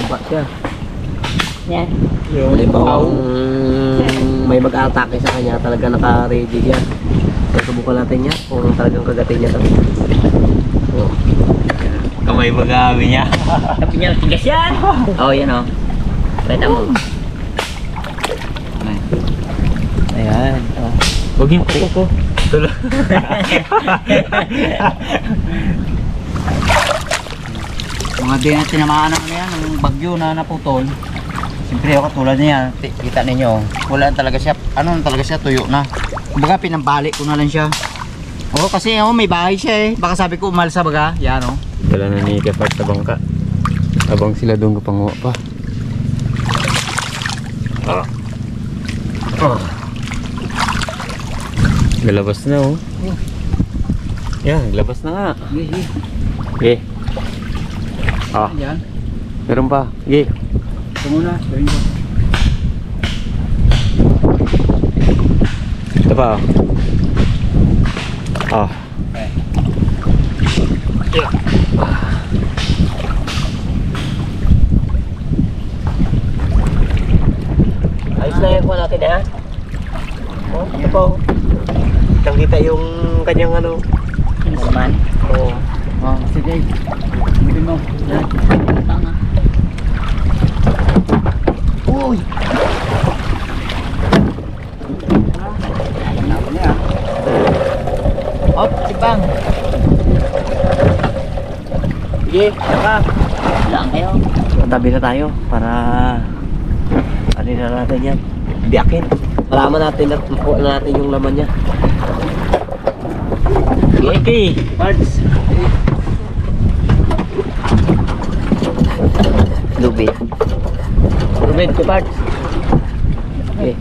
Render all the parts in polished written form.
Tumba siya. Yan. Halimbawa may mag-atake sa kanya, talaga naka-ready yan. So, subukan natin yan kung talagang kagatin niya talaga. Oh. Kamay mag-aami niya. Sabi niya, tigas yan. Oh, yan o. Pwede mo. Ayan. Huwag yung kuko. Tulo. Mga din na tinamaan ng ano yan, ng bagyo na naputol. Siyempre ako tulad niya, kita ninyo, wala talaga siya, ano talaga siya, tuyo na. Kumbaga pinambalik ko na lang siya. Oo, kasi may bahay siya eh. Baka sabi ko umalsa baga, yan o. Dala na ni Kepart sa bangka. Abang sila doon kapanguha pa. Galabas na oh. Yan, labas na nga. Okay. Ah, Yan, meron pa. Okay. ito muna, gawin ko. Ito pa oh. Ah. Ayos na yung natin ha. Oh, ito po. Kitang kita yung kanyang ano. Naman. Oh. Oh, sige. Gawin mo. Yan. Tanga. Uy! Op, sipang. Sige, saka. Lang kayo. Matabi na tayo para ano na natin yan. Biyakin. Malaman natin at makuha na natin yung laman niya. Okay, parts. Lubid. Lubid ko parts. Okay.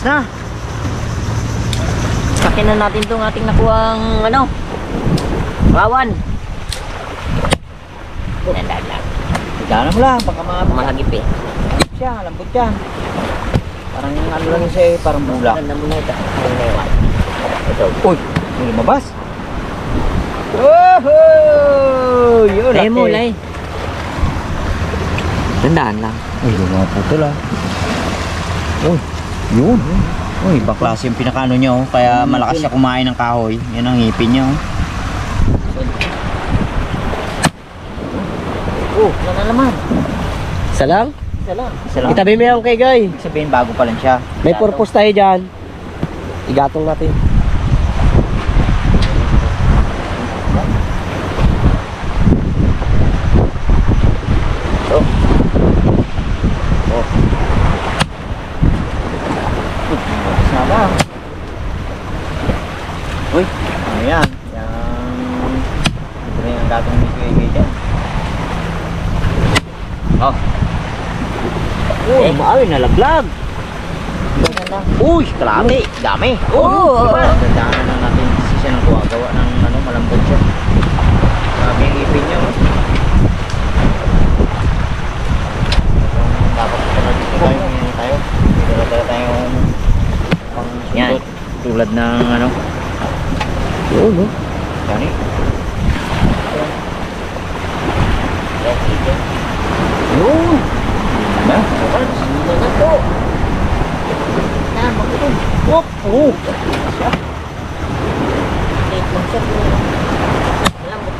Na. Sakin na natin itong ating nakuhang ano, rawan. Nandala. Tigana mo lang, baka Mahagip eh. siya, lambot yan. Parang ano lang siya eh, parang bula. Ganda mo na ito. Ito. Uy, may lumabas. Oh! Yun, Lay mo, lay. Tandaan lang. Uy, lumaputol ah. Uy, yun. Uy, baklase yung pinakano niya oh. Kaya malakas siya kumain ng kahoy. Yan ang ngipin niya oh. Oh, yan na naman. Isa lang? Isa lang. Isa lang. Itabi mo yan kay Guy. Ibig sabihin bago pa lang siya. May purpose tayo dyan. Igatong natin. Sama. Uy, ayan. Yang ito na yung gatong ni Kuya dyan. Oh. Oh, maawi nalaglag. Uy, kalami. Dami. Oh, diba? Dadaanan na natin kasi siya ng gawa ng ano, malambot siya. Sabi yung ipin niya. Oh. Dapat pala dito tayo. Ngayon tayo. Dala-dala tayong pang Yan. sundot. Tulad ng ano. yun, no? Yan eh. Yun. Ano? Wop! Oh!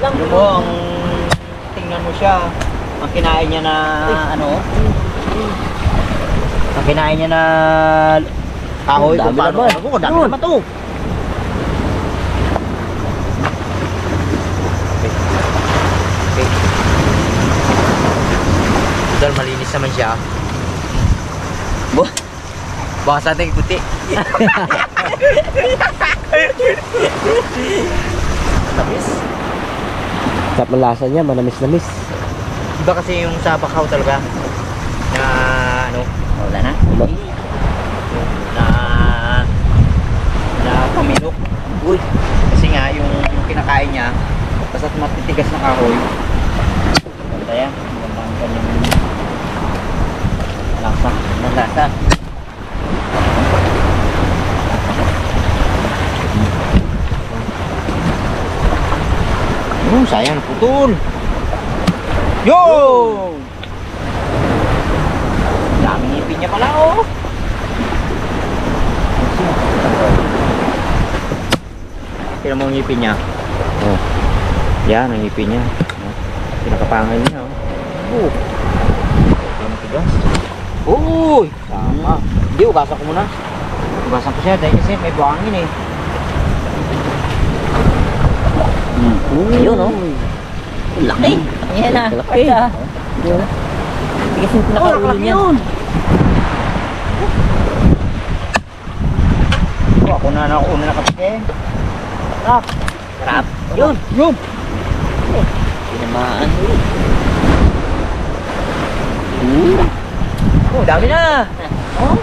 Yung mo, ang tingnan mo siya, ang kinain niya na ano, ang kinain niya na kahoy, Dami kung paano, naman. ano ko, dami Yun. naman to. Total, malinis naman siya. Baka sa ating puti. Tamis. Sarap ng lasa niya, manamis-namis. Iba kasi yung sa bakaw talaga. Na ano, wala na. Diba? Na pamilok. Uy. Kasi nga yung kinakain niya, basta't matitigas na kahoy. Ganda yan. Ganda ang kanyang lasa. Ganda lasa. Sayang putol. Yo! Daming ngipin niya pala oh. Kaya mo ang ngipin niya. Oh. Yan ang ngipin niya. Pinakapangal niya oh. Ang tigas. Uy! Tama. Hindi, ugasan ko muna. Ugasan ko siya dahil kasi may buhangin eh. Ayun oh. Laki. Ayan na. Laki. Tigas yung pinakaulo niya. Ako na una nakapite. Sarap. Sarap. Yun. Yun. Tinamaan. Oh, dami na. Oh?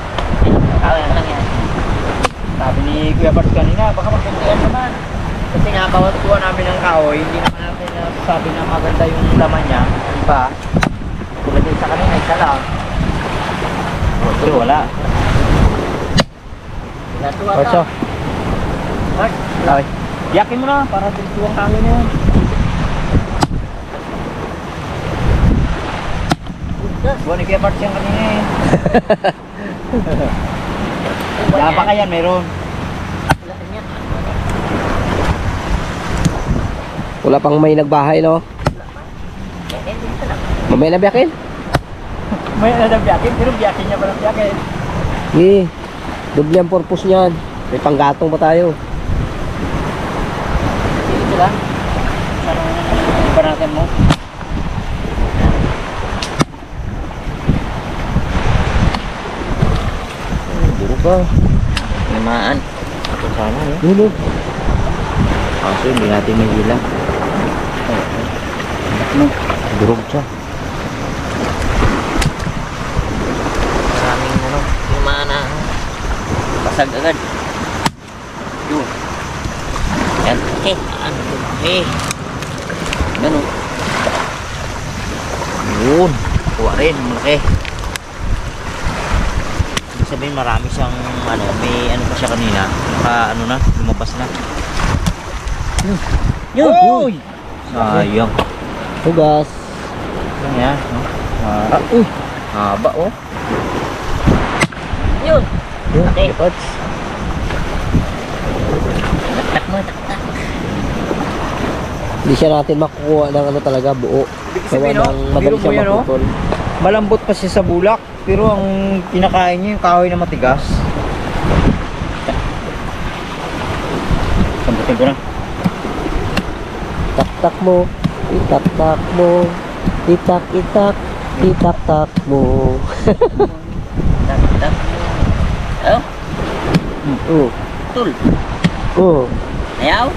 Kawin lang yan. Sabi ni Kuya Bart kanina, baka magkandian naman. Kasi nga, bawat kuha namin ng kahoy, hindi naman natin nasasabi na maganda yung laman niya. Iba, tulad din sa kanina, isa lang. Oh, pero wala. Natuwa Orso. ka. Bart, okay. Yakin mo na, para tuwang kahoy na yan. Buwan ni Kuya Bart siyang kanina eh. Yan pa kaya meron. Wala pang may nagbahay, no? Mamaya na biyakin? May biyakin, pero biyakin niya pa ng biyakin. Eh, doble ang purpose niyan. May panggatong pa tayo. Dito lang. Sarang ba natin mo? Duro ka. Tinamaan. Ito sana no? Dulo. Kaso hindi natin may hila. Durog siya. Maraming ano. Tinamaan na. Basag agad. Yun. Yan. Okay. Ano ito? Okay. Ganun. Yun. Kuha rin. Malaki. Ibig sabihin marami siyang ano. May ano pa siya kanina. Ano na. Lumabas na. Yun. Uy! Sayang. Hugas. Yan yan. No? Uy! Haba oh. Yun. Yun, Okay. ipods. Tak mo. Tak. Hindi siya natin makukuha ng ano talaga, buo. Ibig sabihin, Gawa no? ng madali Biro mo siya yan, no? maputol. Malambot pa siya sa bulak. Pero ang kinakain niya yung kahoy na matigas. Sambutin ko na. Tak-tak mo, itak-tak mo, itak-itak, itak-tak mo. Tak. Oh. Oh, Tul. oh. Ayaw.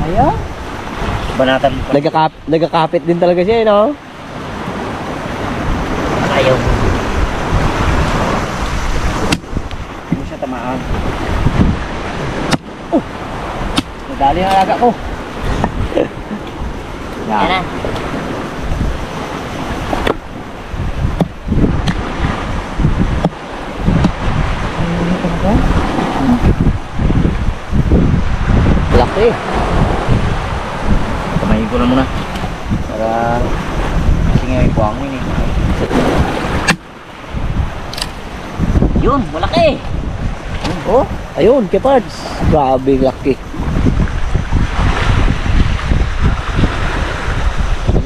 Ayaw. Banatan mo pa. Nagkakapit din talaga siya, no? Ayaw. Hindi siya tamaan. Oh! Nadali ang alaga ko. Yan na. Laki. Kamayin ko na muna. Para kasi nga may buhangin eh. Yun. Malaki. Oh, ayun, kepards. Grabe, laki.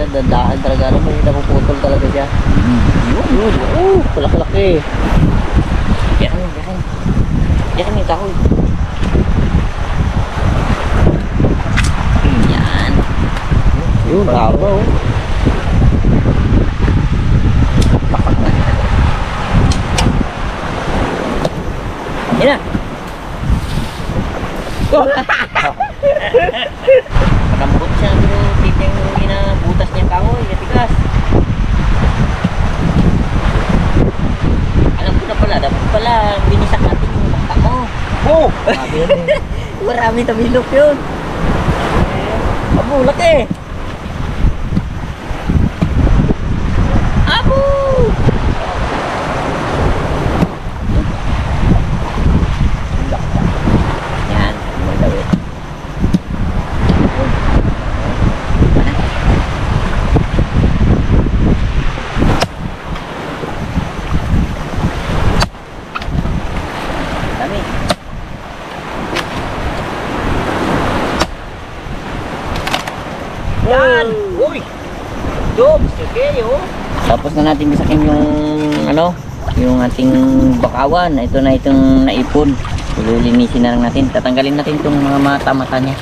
Dandaan talaga, ano, may napuputol talaga siya. Yun, oh, malaki-laki. Yan. Yan yung kahoy. Yan. Yun, tama, oh. Yan na. Malambot siya, pero titing butas niyang kahoy, natigas. Alam ko na pala, dapat pala binisak natin yung bangka mo. Oh! Sabi yun eh. Marami tamilok yun. Abo, laki. Abo! Yan, magdawit. Dami. Yan! Uy! Job! Sige, oh! Tapos na natin bisakin yung ano, yung ating bakawan. Ito na itong naipon. Lilinisin na lang natin. Tatanggalin natin itong mga mata-mata niya.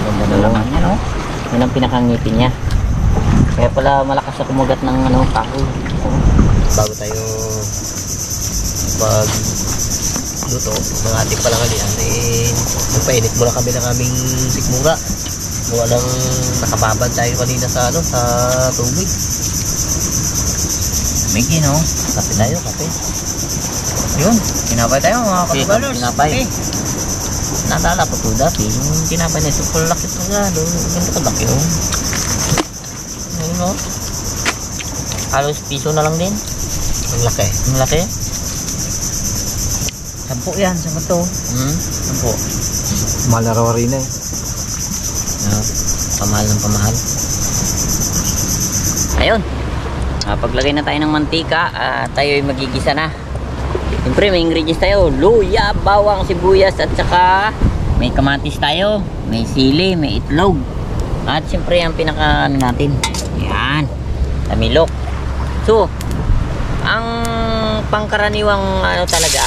Ganda na naman yan, oh. Yan ang pinakangipin niya. Kaya pala malakas na kumugat ng ano, kahoy. Bago tayo mag luto ng ating palangalian eh nagpainit muna kami ng aming sikmura. Gawa ng nakababad tayo kanina sa ano, sa tubig. Migi, no? Kape tayo, kape. Yun, tinapay tayo mga kasubalers. Tinapay. Okay. Naalala ko to dati, yung tinapay na ito, palaki ito nga, ganito kalaki oh. Ayun oh. Halos piso na lang din. Ang laki. Ang laki. 10 yan, 10 to. 10. Mahal na raw rin eh. Pamahal ng pamahal. Ayun. Paglagay na tayo ng mantika, tayo ay magigisa na. Siyempre may ingredients tayo. Luya, bawang, sibuyas at saka may kamatis tayo, may sili, may itlog. At siyempre ang pinaka ano natin. Yan. Tamilok. So, ang pangkaraniwang ano talaga,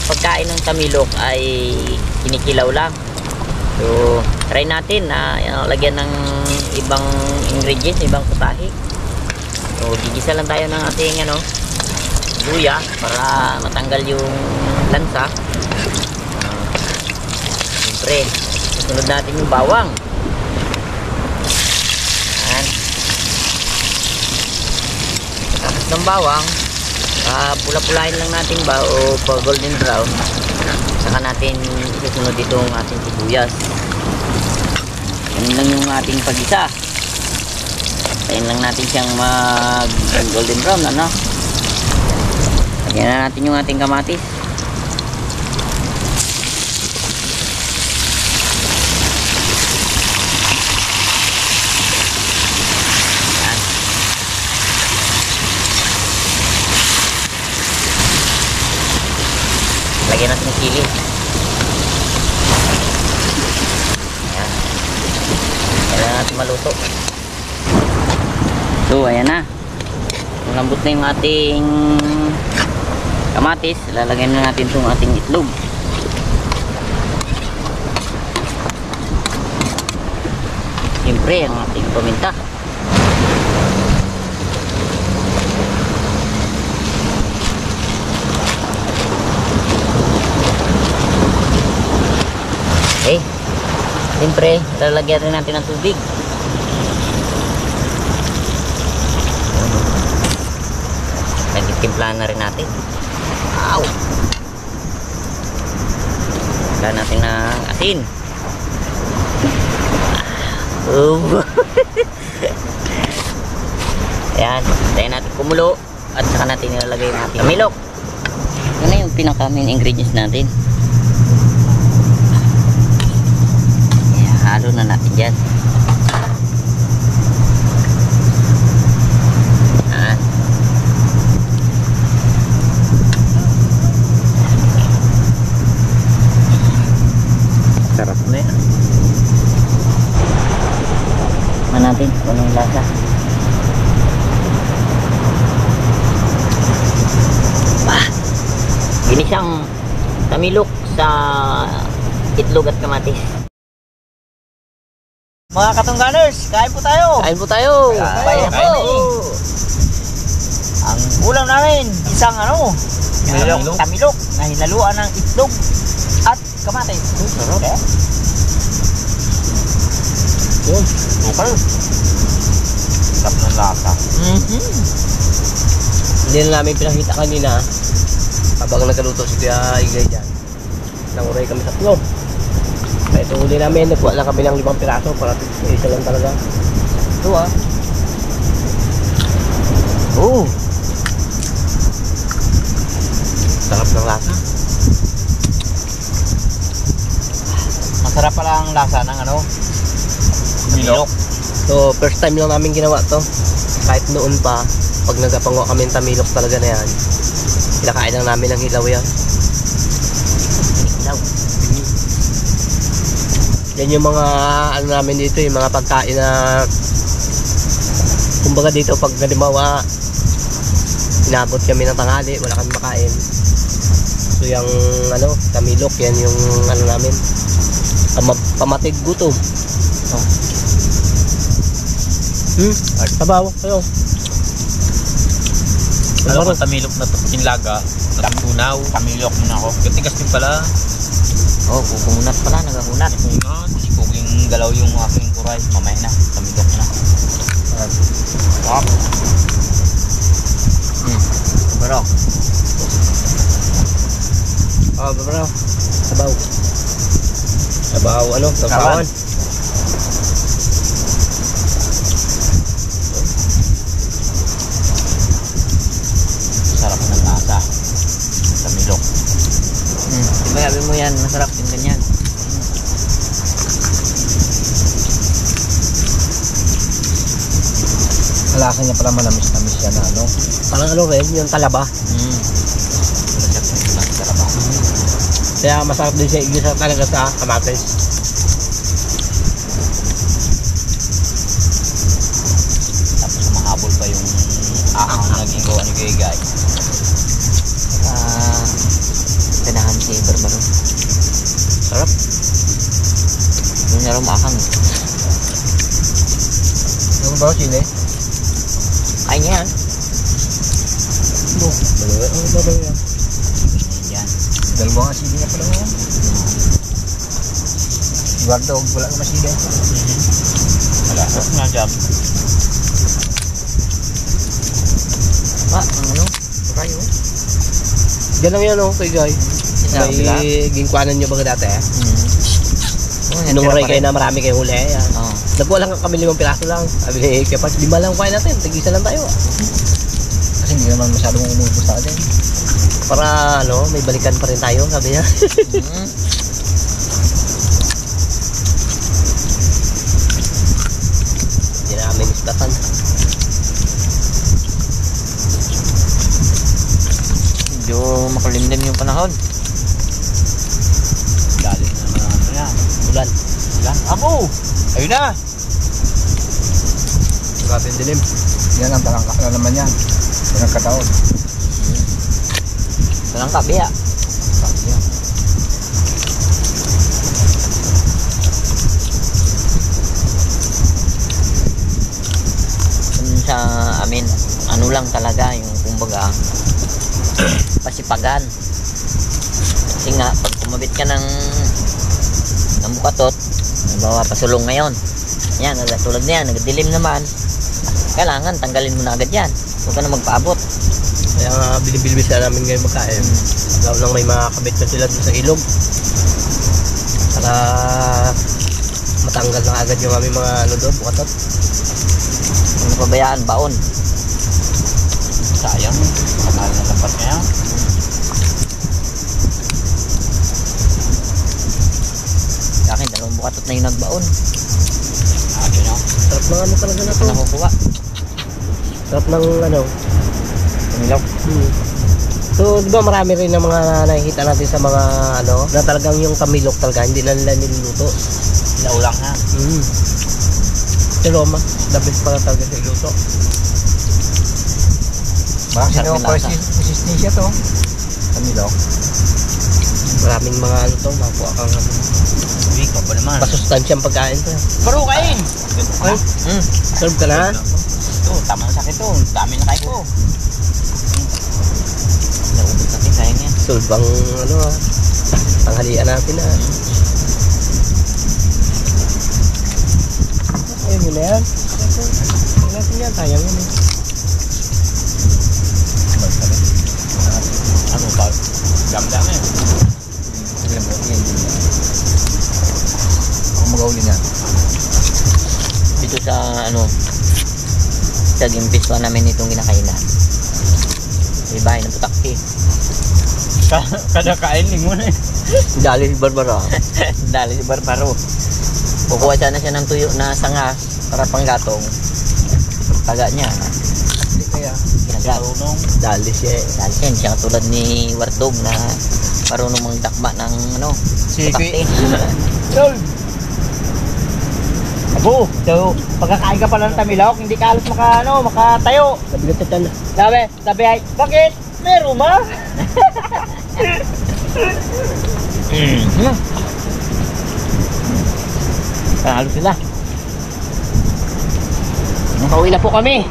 pagkain ng tamilok ay kinikilaw lang. So, try natin na lagyan ng ibang ingredients, ibang putahe. So, gigisa lang tayo ng ating ano, luya para matanggal yung lansa. Siyempre, susunod natin yung bawang. Yan. Tapos ng bawang, pula-pulahin lang natin ba o pa golden brown. Saka natin susunod dito ang ating sibuyas. Yan lang yung ating pag-isa. Tayin lang natin siyang mag golden brown, ano? Lagyan na natin yung ating kamatis. Yan. Lagyan natin yung sili. Yan. Kailangan natin maluto. So, ayan na. Lambot na yung ating kamatis. Lalagyan na natin itong ating itlog. Siyempre, ang ating paminta. Okay. Siyempre, lalagyan rin natin ng tubig. Timplahan na rin natin. Wow! Timplahan natin ng asin. Ayan, tayo natin kumulo at saka natin nilalagay yung ating tamilok. Ito na yung pinaka main ingredients natin. Ayan, halo na natin dyan. Sarap na yan. Tingnan natin kung anong lasa. Ginisang tamilok sa itlog at kamatis. Mga katungganers, kain po tayo. Kain po tayo. Kain po. Ang ulam namin, isang tamilok na hinaluan ng itlog at kamatis. Sarap. Okay. Yun. Super. Sarap ng lasa. Hindi na namin pinakita kanina habang nagkaluto si Kuya Igay dyan. Nanguray kami tatlo. Kaya ito huli namin, nagkuha lang kami ng 5 piraso para isa lang talaga. Ito Oh! Sarap ng lasa. Masarap pala ang lasa ng tamilok. So, first time lang namin ginawa to. Kahit noon pa, pag nagkapango kami ng tamilok talaga na yan, kinakain lang namin ng hilaw yan. Hilaw. Yan yung mga ano namin dito, yung mga pagkain na kumbaga dito pag halimbawa inabot kami ng tanghali, wala kami makain. So yung tamilok, yan yung namin pamatig gutom. Sabaw kayo. Alam ko tamilok na kinlaga, natunaw. Tamilok muna ako. Katigas din pala. Oh, kukunat pala, nagahunat. Hindi ko yung galaw yung aking kuray. Mamaya na, tamilok na. Sarap. Bro. Bro. Sabaw. Sabawan. Sarap ng lasa. Tamilok. Diba sabi mo yan, masarap yung ganyan. Lasa niya pala manamis-namis yan na Parang rin, yung talaba. Kaya masarap din siya igisa talaga sa kamatis. Tapos mahabol pa yung ahang naging gawa ni Gay. Kanahan si Barbaro. Sarap. Yung naro maakang. Yung ba sili? Kain niya yan. Yan. Yan. Dalawang sili na pala yan. Guardo, wala ka masili. Wala. Sarap nga job. Kayo. Yan lang yan kay Guy. Isa, bila. May gingkwanan nyo baga dati Yan, Nung tira oray pa kayo rin. na marami kayo huli. Yan. Oo. Nagkuha lang kami 5 piraso lang. Sabi ni Kepas, 5 lang kuhain natin. Tag-isa lang tayo. Kasi hindi naman masyadong umubos sa atin. Para may balikan pa rin tayo, sabi niya. Hindi na kami mislatan. Medyo makulimlim yung panahon. Galing na naman yan. Ulan. Yan. Abo! Ayun na! Grabe yung dilim. Yan ang talangkas na naman yan. Yan ang kataon. Walang kabiya. Sa amin, ano lang talaga yung kumbaga pasipagan. Kasi nga, pag kumabit ka ng bukatot, halimbawa pasulong ngayon, yan, tulad na yan, nagdilim naman, kailangan tanggalin mo na agad yan. Huwag ka na magpaabot. Kaya nga bilibilbis na namin ngayon magkain. Lalo nang may mga kabit na sila dun sa ilog. Para matanggal na agad yung aming mga doon, bukatot. Kung napabayaan, baon. Sayang. Kamahal na dapat niya. Sa akin, 2 bukatot na yung nagbaon. Ayun o. Sarap ng talaga na to. Nakukuha. Sarap ng Tumilaw. So, di ba marami rin ng mga nakikita natin sa mga na talagang yung tamilok talaga, hindi lang nila niluluto. Laulang na. Pero the best pala talaga sa iluto. Baka Sarap sino yung lasa. persistensya to. Tamilok. Maraming mga ano to, makuha kang Week pa ba naman? masustansyang pagkain to. Baro kain! Ay, serve ka na? Ito, tama na sa akin to. Dami na kain ko. Naubos natin, sayang yan. Solve ang ano tanghalian natin Ayun yun na yan. Ayun natin yan, sayang yun eh. Ano ba? Dami-dami. Ako mag-auli niyan. Dito sa ano, sa gimpis pa namin itong kinakainan. May bahay ng putakti. Kada kain mo na eh. Dali si Barbara. Dali si Barbaro. Kukuha sana siya ng tuyo na sanga para panggatong. Taga niya. Hindi kaya. Ginagat. Marunong. Dali siya eh. Dali siya, hindi siya katulad ni Wardog na marunong magdakba ng ano, Si putakti. Tol! Abo, so pagkakain ka pala ng tamilok, hindi ka halos makatayo. Nabigat sa tiyan. Sabi ay, bakit? Meron ma? Panalo sila. Nakauwi na po kami.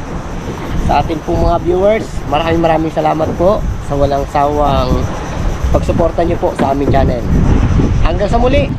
Sa ating pong mga viewers, maraming salamat po sa walang sawang pagsuporta nyo po sa aming channel. Hanggang sa muli.